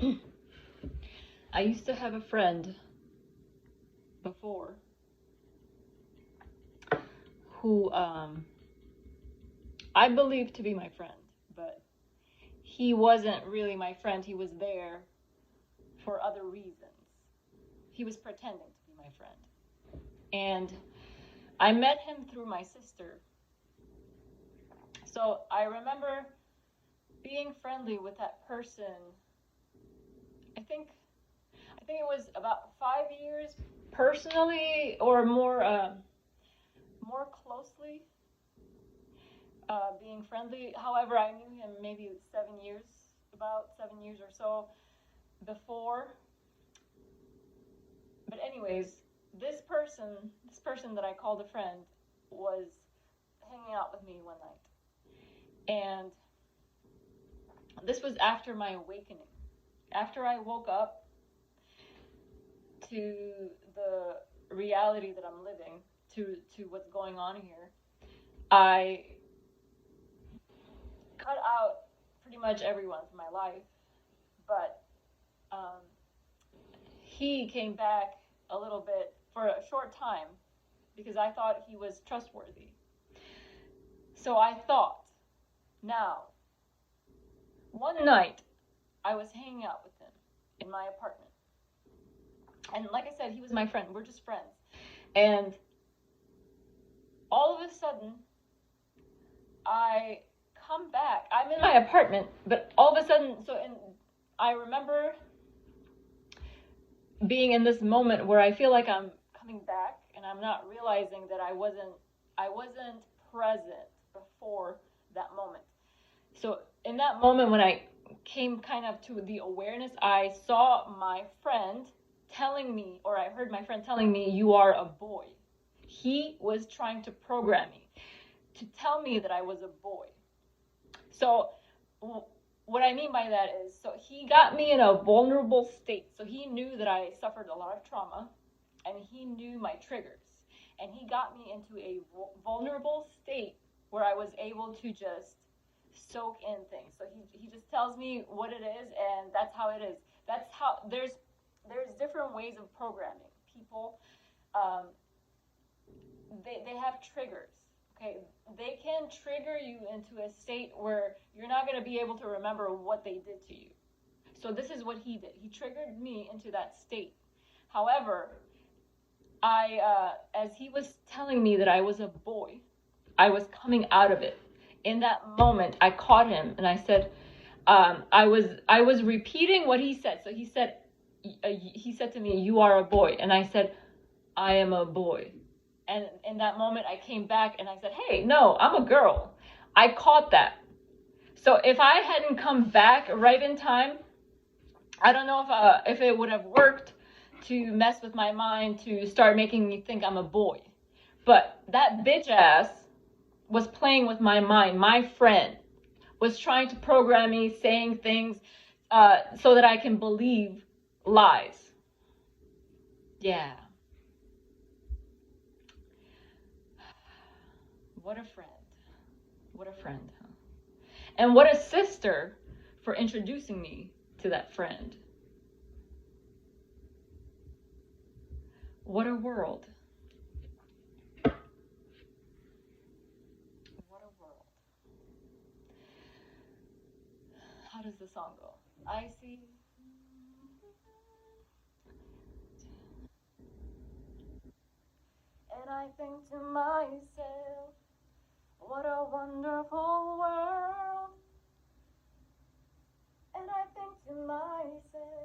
I used to have a friend before who I believed to be my friend, but he wasn't really my friend. He was there for other reasons. He was pretending to be my friend. And I met him through my sister. So I remember being friendly with that person. I think it was about 5 years personally, or more closely being friendly. However, I knew him maybe 7 years, about 7 years or so before. But anyways, this person that I called a friend was hanging out with me one night. And this was after my awakening. After I woke up to the reality that I'm living, to what's going on here, I cut out pretty much everyone from my life. But um, he came back a little bit for a short time because I thought he was trustworthy. So I thought, now, one night I was hanging out with him in my apartment. And like I said, he was my friend. We're just friends. And all of a sudden, I come back. I'm in my apartment, but all of a sudden, I remember being in this moment where I feel like I'm coming back and I'm not realizing that I wasn't present before that moment. So in that moment when I came kind of to the awareness, I saw my friend telling me, or I heard my friend telling me, "You are a boy." He was trying to program me to tell me that I was a boy. So what I mean by that is, so he got me in a vulnerable state. So he knew that I suffered a lot of trauma, and he knew my triggers. And he got me into a vulnerable state where I was able to just soak in things. So he just tells me what it is, and that's how it is. That's how there's different ways of programming people. Um, they have triggers. Okay, they can trigger you into a state where you're not going to be able to remember what they did to you. So this is what he did. He triggered me into that state. However, as he was telling me that I was a boy, I was coming out of it. In that moment, I caught him and I said, I was repeating what he said. So he said to me, "You are a boy," and I said, "I am a boy." And in that moment, I came back and I said, "Hey, no, I'm a girl." I caught that. So if I hadn't come back right in time, I don't know if it would have worked to mess with my mind to start making me think I'm a boy. But that bitch ass was playing with my mind. My friend was trying to program me, saying things so that I can believe lies. Yeah. What a friend. What a friend, huh? And what a sister for introducing me to that friend. What a world. What a world. How does the song go? I see. And I think to myself, what a wonderful world. And I think to myself,